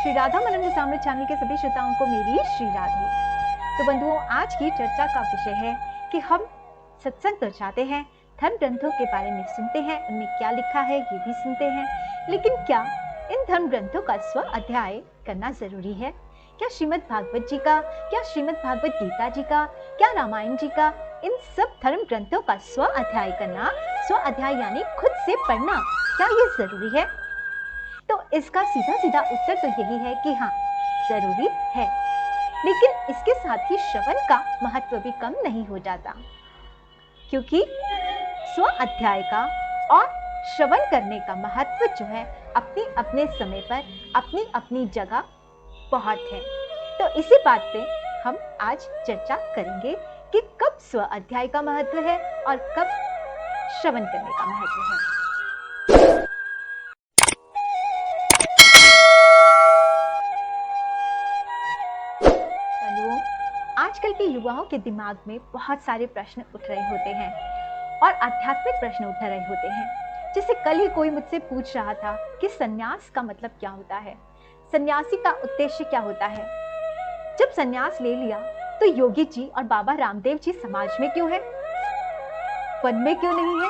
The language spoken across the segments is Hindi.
श्री राधा मनंद सामने चैनल के सभी श्रोताओं को मेरी श्री राधे। तो बंधुओं, आज की चर्चा का विषय है कि हम सत्संग तो चाहते हैं, धर्म ग्रंथों के बारे में सुनते हैं, उनमें क्या लिखा है ये भी सुनते हैं, लेकिन क्या इन धर्म ग्रंथों का स्व अध्याय करना जरूरी है? क्या श्रीमद् भागवत जी का, क्या श्रीमद् भागवत गीता जी का, क्या रामायण जी का, इन सब धर्म ग्रंथों का स्व अध्याय करना, स्व अध्याय यानी खुद से पढ़ना, क्या ये जरूरी है? तो इसका सीधा सीधा उत्तर तो यही है कि हाँ, जरूरी है, लेकिन इसके साथ ही श्रवण का महत्व भी कम नहीं हो जाता, क्योंकि स्व अध्याय का और श्रवण करने का महत्व जो है अपने अपने समय पर अपनी अपनी जगह बहुत है। तो इसी बात पे हम आज चर्चा करेंगे कि कब स्व अध्याय का महत्व है और कब श्रवण करने का महत्व है। आजकल के युवाओं के दिमाग में बहुत सारे प्रश्न उठ रहे होते हैं और आध्यात्मिक प्रश्न उठ रहे होते हैं। जैसे कल ही कोई मुझसे पूछ रहा था कि सन्यास का मतलब क्या होता है, सन्यासी का उद्देश्य क्या होता है। जब सन्यास ले लिया तो योगी जी और बाबा रामदेव जी समाज में क्यों है, वन में क्यों नहीं है?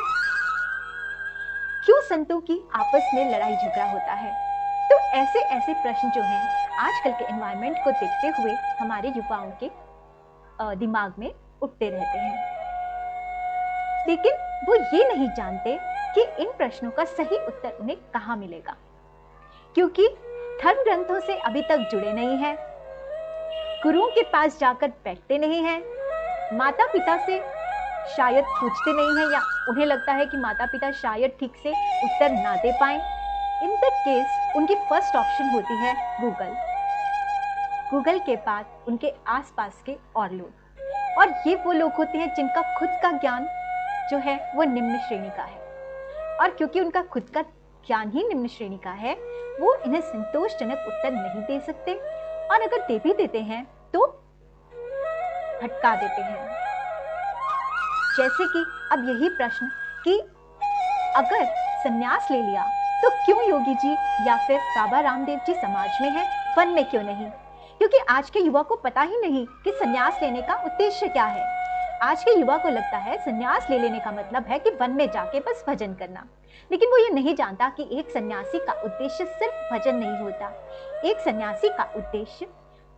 क्यों संतों की आपस में लड़ाई झगड़ा होता है? तो ऐसे ऐसे प्रश्न जो हैं आजकल के एनवायरनमेंट को देखते हुए हमारे युवाओं के दिमाग में उठते रहते हैं, लेकिन वो ये नहीं जानते कि इन प्रश्नों का सही उत्तर उन्हें कहाँ मिलेगा, क्योंकि धर्म ग्रंथों से अभी तक जुड़े नहीं हैं, गुरुओं के पास जाकर बैठते नहीं हैं, माता पिता से शायद पूछते नहीं हैं, या उन्हें लगता है कि माता पिता शायद ठीक से उत्तर ना दे पाए। इन दैट केस उनकी फर्स्ट ऑप्शन होती है गूगल। गूगल के बाद उनके आसपास के और लोग, और ये वो लोग होते हैं जिनका खुद का ज्ञान जो है वो निम्न श्रेणी का है, और क्योंकि उनका खुद का ज्ञान ही निम्न श्रेणी का है, वो इन्हें संतोषजनक उत्तर नहीं दे सकते, और अगर दे भी देते हैं तो भटका देते हैं। जैसे कि अब यही प्रश्न कि अगर संन्यास ले लिया तो क्यों योगी जी या फिर बाबा रामदेव जी समाज में है, वन में क्यों नहीं? क्योंकि आज के युवा को पता ही नहीं कि संन्यास लेने का उद्देश्य क्या है। आज के युवा को लगता है संन्यास ले लेने का मतलब है कि वन में जाके बस भजन करना, लेकिन वो ये नहीं जानता कि एक सन्यासी का उद्देश्य सिर्फ भजन नहीं होता। एक सन्यासी का उद्देश्य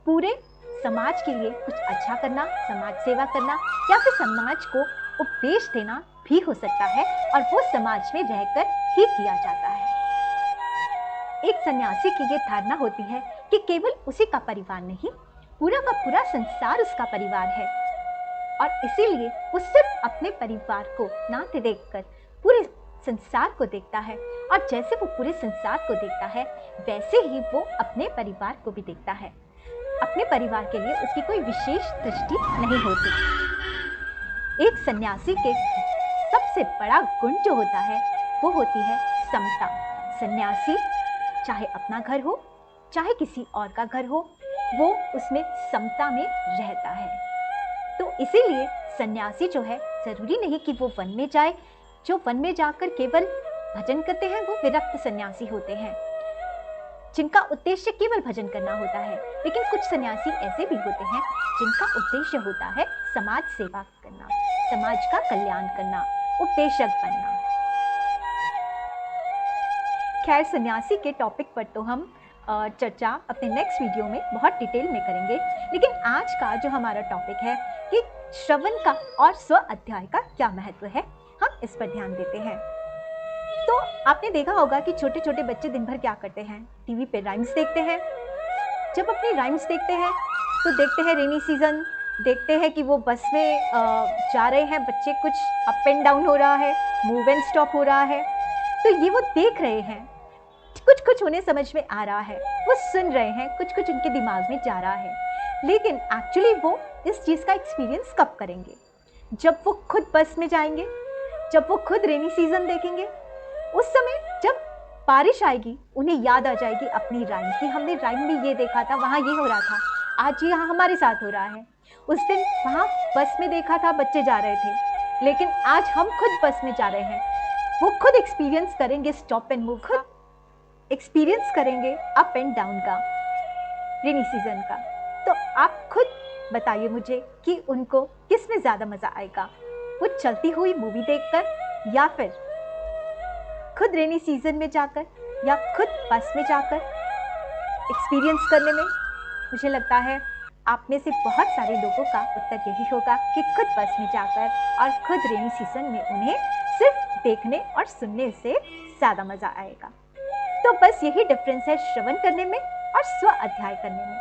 पूरे समाज के लिए कुछ अच्छा करना, समाज सेवा करना, या फिर समाज को उपदेश देना भी हो सकता है, और वो समाज में रहकर ही किया जाता है। एक सन्यासी की ये धारणा होती है कि केवल उसी का परिवार नहीं, पूरा का पूरा संसार उसका परिवार है, और इसीलिए वो सिर्फ अपने परिवार को ना देखकर पूरे संसार को देखता है, और जैसे वो पूरे संसार को देखता है वैसे ही वो अपने परिवार को भी देखता है। अपने परिवार के लिए उसकी कोई विशेष दृष्टि नहीं होती। एक सन्यासी के सबसे बड़ा गुण जो होता है वो होती है समता। सन्यासी चाहे अपना घर हो चाहे किसी और का घर हो, वो उसमें समता में रहता है। तो इसीलिए सन्यासी जो है जरूरी नहीं कि वो वन में जाए। जो वन में जाकर केवल भजन करते हैं वो विरक्त सन्यासी होते हैं, जिनका उद्देश्य केवल भजन करना होता है। लेकिन कुछ सन्यासी ऐसे भी होते हैं जिनका उद्देश्य होता है समाज सेवा करना, समाज का कल्याण करना, उपदेशक बनना। खैर, सन्यासी के टॉपिक पर तो हम चर्चा अपने नेक्स्ट वीडियो में बहुत डिटेल में करेंगे, लेकिन आज का जो हमारा टॉपिक है कि श्रवण का और स्व अध्याय का क्या महत्व है, हम इस पर ध्यान देते हैं। तो आपने देखा होगा कि छोटे छोटे बच्चे दिन भर क्या करते हैं, टीवी पे राइम्स देखते हैं। जब अपनी राइम्स देखते हैं तो देखते हैं रेनी सीजन, देखते हैं कि वो बस में जा रहे हैं बच्चे, कुछ अप एंड डाउन हो रहा है, मूव एंड स्टॉप हो रहा है, तो ये वो देख रहे हैं, कुछ कुछ उन्हें समझ में आ रहा है, वो सुन रहे हैं, कुछ कुछ उनके दिमाग में जा रहा है, लेकिन एक्चुअली वो इस चीज़ का एक्सपीरियंस कब करेंगे? जब वो खुद बस में जाएंगे, जब वो खुद रेनी सीजन देखेंगे। उस समय जब बारिश आएगी उन्हें याद आ जाएगी अपनी राइम कि हमने राइम में ये देखा था, वहाँ ये हो रहा था, आज यहाँ हमारे साथ हो रहा है। उस दिन वहाँ बस में देखा था बच्चे जा रहे थे, लेकिन आज हम खुद बस में जा रहे हैं। वो खुद एक्सपीरियंस करेंगे स्टॉप एंड मूव का। एक्सपीरियंस करेंगे अप एंड डाउन का, रेनी सीजन का। तो आप खुद बताइए मुझे कि उनको किस में ज़्यादा मज़ा आएगा, वो चलती हुई मूवी देखकर या फिर खुद रेनी सीजन में जाकर या खुद बस में जाकर एक्सपीरियंस करने में। मुझे लगता है आप में से बहुत सारे लोगों का उत्तर यही होगा कि खुद बस में जाकर और खुद रेनी सीजन में उन्हें सिर्फ देखने और सुनने से ज़्यादा मज़ा आएगा। तो बस यही डिफरेंस है श्रवण करने में और स्व अध्याय करने में।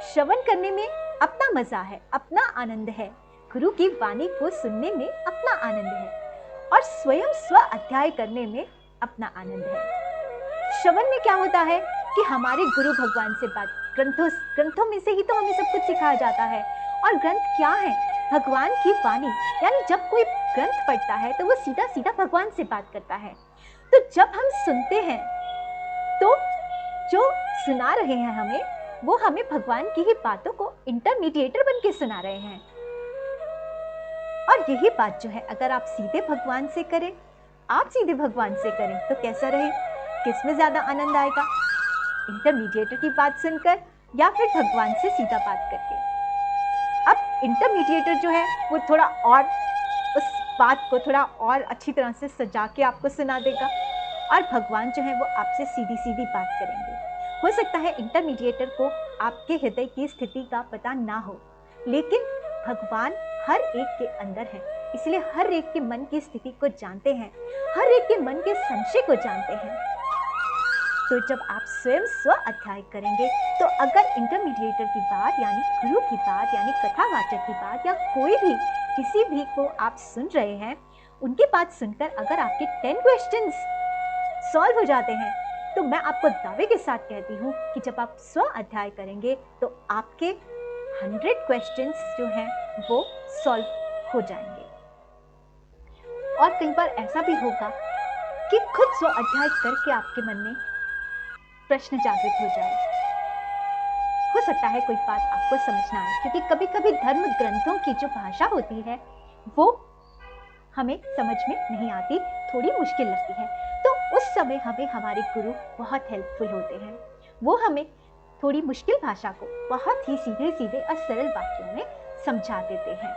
श्रवण करने में अपना मज़ा है, अपना आनंद है, गुरु की वाणी को सुनने में अपना आनंद है, और स्वयं स्व अध्याय करने में अपना आनंद है। श्रवण में क्या होता है कि हमारे गुरु भगवान से बात, ग्रंथों में से ही तो हमें सब कुछ सिखाया जाता है। और ग्रंथ क्या है? भगवान की वाणी, यानी जब कोई ग्रंथ पढ़ता है तो वो सीधा सीधा भगवान से बात करता है। तो जब हम सुनते हैं तो जो सुना रहे हैं हमें, वो हमें भगवान की ही बातों को इंटरमीडिएटर बन के सुना रहे हैं। और यही बात जो है, अगर आप सीधे भगवान से करें, आप सीधे भगवान से करें तो कैसा रहे? किस में ज्यादा आनंद आएगा? इंटरमीडिएटर की बात सुनकर या फिर भगवान से सीधा बात करके? अब इंटरमीडिएटर जो है वो थोड़ा और उस बात को थोड़ा और अच्छी तरह से सजा के आपको सुना देगा, और भगवान जो है वो आपसे सीधी सीधी बात करेंगे। हो सकता है इंटरमीडिएटर को आपके हृदय की स्थिति का पता ना हो, लेकिन भगवान हर एक के अंदर है, इसलिए हर एक के मन की स्थिति को जानते हैं, हर एक के मन के संशय को जानते हैं। तो जब आप स्वयं स्व अध्याय करेंगे तो अगर इंटरमीडिएटर की बात यानी गुरु की बात यानी कथावाचक की बात या कोई भी किसी भी को आप सुन रहे हैं, उनकी बात सुनकर अगर आपके 10 क्वेश्चंस सॉल्व हो जाते हैं, तो मैं आपको दावे के साथ कहती हूँ कि जब आप स्व अध्याय करेंगे तो आपके 100 क्वेश्चंस जो हैं वो सॉल्व हो जाएंगे। और कई बार ऐसा भी होगा कि खुद स्व अध्याय करके आपके मन में प्रश्न जागृत हो जाए। हो सकता है कोई बात आपको समझ ना आए, क्योंकि कभी कभी धर्म ग्रंथों की जो भाषा होती है वो हमें समझ में नहीं आती, थोड़ी मुश्किल लगती है। तो उस समय हमें हमारे गुरु बहुत हेल्पफुल होते हैं, वो हमें थोड़ी मुश्किल भाषा को बहुत ही सीधे सीधे और सरल वाक्यों में समझा देते हैं।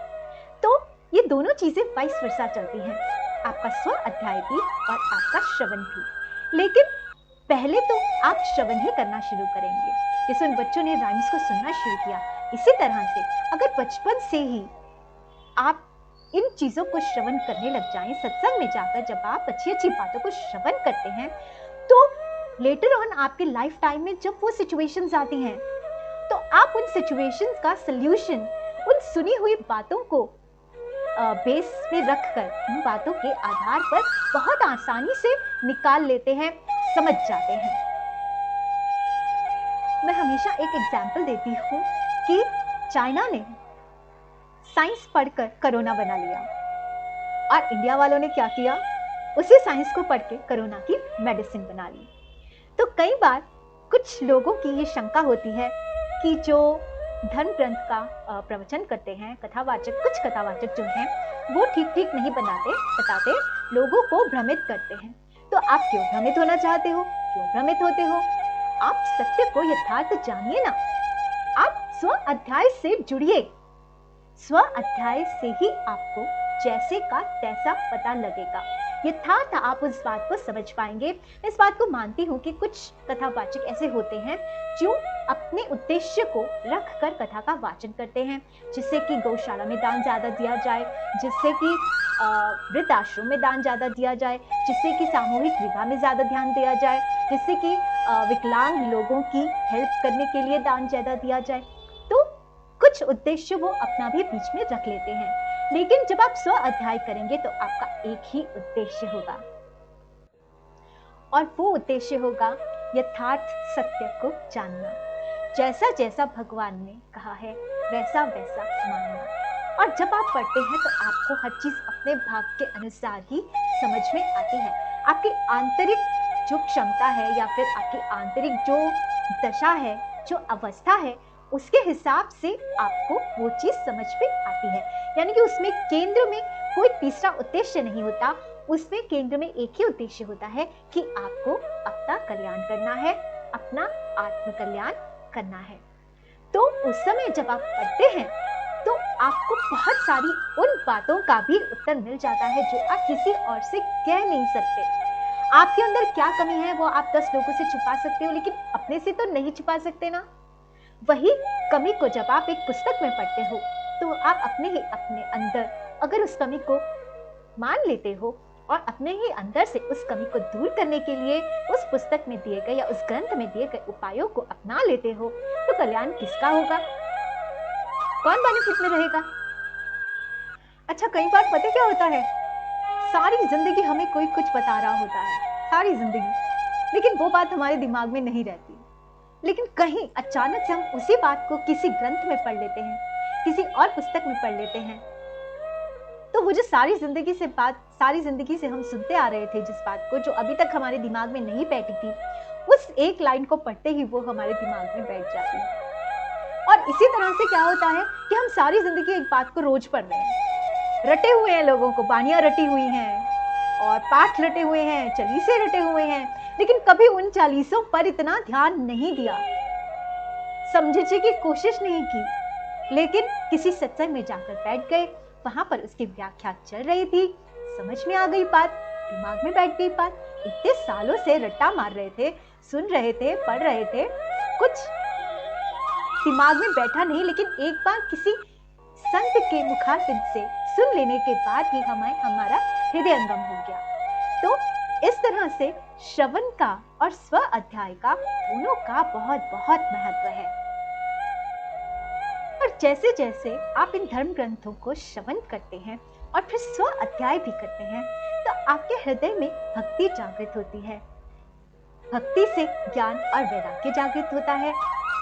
तो ये दोनों चीजें वाइस वर्सा चलती हैं, आपका स्व अध्याय भी और आपका श्रवण भी। लेकिन पहले तो आप श्रवण ही करना शुरू करेंगे, जैसे उन बच्चों ने राइम्स को सुनना शुरू किया। इसी तरह से अगर बचपन से ही आप इन चीजों को श्रवण करने लग जाएं, सत्संग में जाकर जब आप अच्छी अच्छी बातों को श्रवण करते हैं, तो लेटर ऑन आपके लाइफ टाइम में जब वो सिचुएशंस आती हैं, तो आप उन सिचुएशंस का सल्यूशन उन सुनी हुई बातों को बेस में रखकर, उन बातों के आधार पर बहुत आसानी से निकाल लेते हैं, समझ जाते हैं। मैं हमेशा एक एग्जाम्पल देती हूँ कि चाइना ने साइंस पढ़कर कोरोना बना लिया, और इंडिया वालों ने क्या किया, उसी साइंस को पढ़ के कोरोना की मेडिसिन बना ली। तो कई बार कुछ लोगों की ये शंका होती है कि जो धर्म ग्रंथ का प्रवचन करते हैं कथावाचक, कुछ कथावाचक जो हैं वो ठीक नहीं बताते, लोगों को भ्रमित करते हैं। तो आप क्यों भ्रमित होना चाहते हो, क्यों भ्रमित होते हो? आप सत्य को यथार्थ जानिए ना, आप स्व अध्याय से जुड़िए। स्व अध्याय से ही आपको जैसे का तैसा पता लगेगा, यथार्थ आप उस बात को समझ पाएंगे। मैं इस बात को मानती हूँ कि कुछ कथावाचक ऐसे होते हैं जो अपने उद्देश्य को रख कर कथा का वाचन करते हैं, जिससे कि गौशाला में दान ज्यादा दिया जाए, जिससे कि वृद्ध आश्रम में दान ज्यादा दिया जाए, जिससे कि सामूहिक विवाह में ज्यादा ध्यान दिया जाए, जिससे कि विकलांग लोगों की हेल्प करने के लिए दान ज्यादा दिया जाए। तो कुछ उद्देश्य वो अपना भी बीच में रख लेते हैं, लेकिन जब आप स्व अध्याय करेंगे तो आपका एक ही उद्देश्य होगा, और वो उद्देश्य होगा यथार्थ सत्य को जानना। जैसा जैसा भगवान ने कहा है वैसा वैसा मानना। और जब आप पढ़ते हैं तो आपको हर चीज अपने भाग के अनुसार ही समझ में आती है। आपकी आंतरिक जो क्षमता है या फिर आपकी आंतरिक जो दशा है, जो अवस्था है, उसके हिसाब से आपको वो चीज समझ में आती है। यानी कि उसमें केंद्र में कोई तीसरा उद्देश्य नहीं होता, उसमें केंद्र में एक ही उद्देश्य होता है कि आपको अपना कल्याण करना है, अपना आत्म कल्याण करना है। तो उस समय जब आप पढ़ते हैं तो आपको बहुत सारी उन बातों का भी उत्तर मिल जाता है जो आप किसी और से कह नहीं सकते। आपके अंदर क्या कमी है वो आप 10 लोगों से छुपा सकते हो, लेकिन अपने से तो नहीं छुपा सकते ना। वही कमी को जब आप एक पुस्तक में पढ़ते हो तो आप अपने अंदर अगर उस कमी को मान लेते हो और अपने ही अंदर से उस कमी को दूर करने के लिए उस पुस्तक में दिए गए या उस ग्रंथ में दिए गए उपायों को अपना लेते हो, तो कल्याण किसका होगा? कौन बेनिफिट में रहेगा? अच्छा, कई बार पता क्या होता है, सारी जिंदगी हमें कोई कुछ बता रहा होता है, सारी जिंदगी, लेकिन वो बात हमारे दिमाग में नहीं रहती। लेकिन कहीं अचानक से हम उसी बात को किसी ग्रंथ में पढ़ लेते हैं, किसी और पुस्तक में पढ़ लेते हैं, तो वो जो सारी जिंदगी से हम सुनते आ रहे थे, जिस बात को जो अभी तक हमारे दिमाग में नहीं बैठी थी, उस एक लाइन को पढ़ते ही वो हमारे दिमाग में बैठ जाती है। और इसी तरह से क्या होता है कि हम सारी जिंदगी एक बात को रोज पढ़ रहे हैं, रटे हुए हैं, लोगों को बानियां रटी हुई हैं और पाठ रटे हुए हैं, चालीसे रटे हुए हैं, लेकिन कभी उन चालीसों पर इतना ध्यान नहीं दिया, समझने की कोशिश नहीं की, लेकिन किसी सत्संग में जाकर बैठ गए, वहां पर उसकी व्याख्या चल रही थी, समझ में आ गई बात, दिमाग में बैठ गई बात। इतने सालों से रट्टा मार रहे थे, सुन रहे थे, पढ़ रहे थे, कुछ दिमाग में बैठा नहीं, लेकिन एक बार किसी संत के मुखारबिंद से सुन लेने के बाद ही हमारा हृदयंगम हो गया। तो इस तरह से श्रवण का और स्व अध्याय का दोनों का बहुत बहुत महत्व है। और जैसे जैसे आप इन धर्म ग्रंथों को श्रवण करते हैं और फिर स्व अध्याय भी करते हैं, तो आपके हृदय में भक्ति जागृत होती है। भक्ति से ज्ञान और वैराग्य जागृत होता है,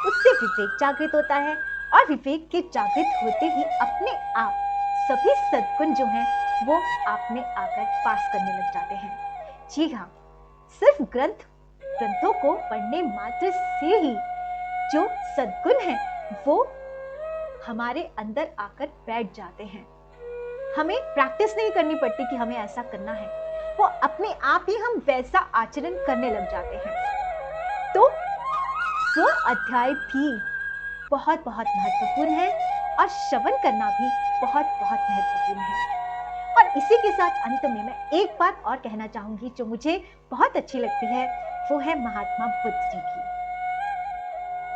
उससे विवेक जागृत होता है, और विवेक के जागृत होते ही अपने आप सभी सद्गुण जो हैं वो आप में आकर पास करने लग जाते हैं। जी हाँ, सिर्फ ग्रंथों को पढ़ने मात्र से ही जो सद्गुण हैं वो हमारे अंदर आकर बैठ जाते हैं। हमें प्रैक्टिस नहीं करनी पड़ती कि हमें ऐसा करना है, वो अपने आप ही हम वैसा आचरण करने लग जाते हैं। तो स्व अध्याय भी बहुत बहुत महत्वपूर्ण है और श्रवण करना भी बहुत बहुत महत्वपूर्ण है। और इसी के साथ अंत में मैं एक बात और कहना चाहूंगी जो मुझे बहुत अच्छी लगती है, वो है महात्मा बुद्ध जी की।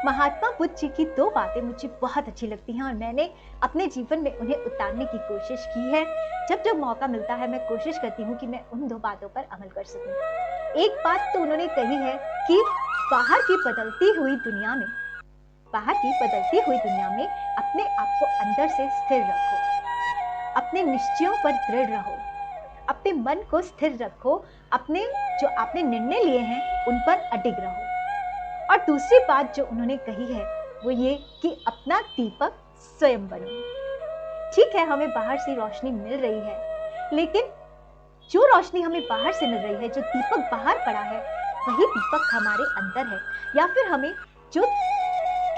महात्मा बुद्ध जी की 2 बातें मुझे बहुत अच्छी लगती हैं और मैंने अपने जीवन में उन्हें उतारने की कोशिश की है। जब जब मौका मिलता है मैं कोशिश करती हूँ कि मैं उन 2 बातों पर अमल कर सकूं। एक बात तो उन्होंने कही है कि बाहर की बदलती हुई दुनिया में अपने आप को अंदर से स्थिर रखो, अपने निश्चयों पर दृढ़ रहो, अपने मन को स्थिर रखो, अपने जो आपने निर्णय लिए हैं उन पर अडिग रहो। और दूसरी बात जो उन्होंने कही है वो ये कि अपना दीपक स्वयं बनो। ठीक है, हमें बाहर से रोशनी मिल रही है, लेकिन जो रोशनी हमें बाहर से मिल रही है, जो दीपक बाहर पड़ा है, वही दीपक हमारे अंदर है। या फिर हमें जो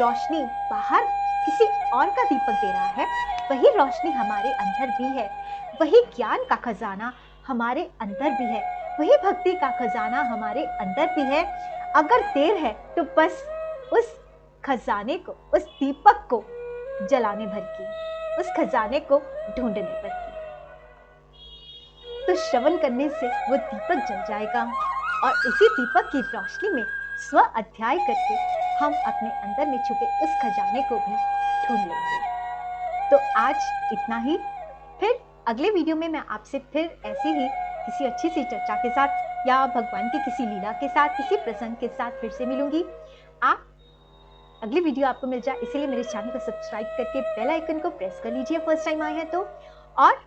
रोशनी बाहर किसी और का दीपक दे रहा है, वही रोशनी हमारे अंदर भी है, वही ज्ञान का खजाना हमारे अंदर भी है, वही भक्ति का खजाना हमारे अंदर भी है। अगर देर है तो बस उस खजाने को, उस दीपक को जलाने भर की, उस खजाने को ढूंढने भर की। तो श्रवण करने से वो दीपक जल जाएगा और उसी दीपक की रोशनी में स्व अध्याय करके हम अपने अंदर में छुपे उस खजाने को भी ढूंढ लेंगे। तो आज इतना ही, फिर अगले वीडियो में मैं आपसे फिर ऐसे ही किसी अच्छी सी चर्चा के साथ या भगवान की किसी लीला के साथ, किसी प्रसंग के साथ फिर से मिलूंगी। आप अगली वीडियो आपको मिल जाए इसीलिए मेरे चैनल को सब्सक्राइब करके बेल आइकन को प्रेस कर लीजिए फर्स्ट टाइम आए हैं तो, और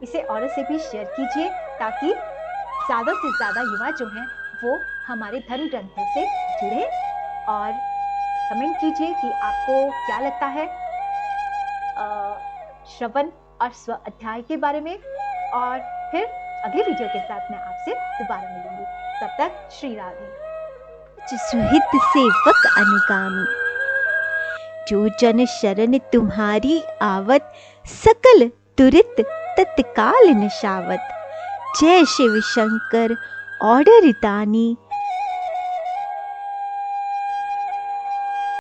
इसे औरों से भी शेयर कीजिए ताकि ज़्यादा से ज़्यादा युवा जो हैं वो हमारे धर्म ग्रंथों से जुड़े। और कमेंट कीजिए कि आपको क्या लगता है श्रवण और स्व अध्याय के बारे में। और फिर अगले वीडियो के साथ मैं आपसे दोबारा मिलूंगी। तब तक श्री राधे। सुहित सेवक अनुगामी, जो जन शरण तुम्हारी आवत, सकल तुरित तत्काल निशावत। जय शिव शंकर ऑर्डरितानि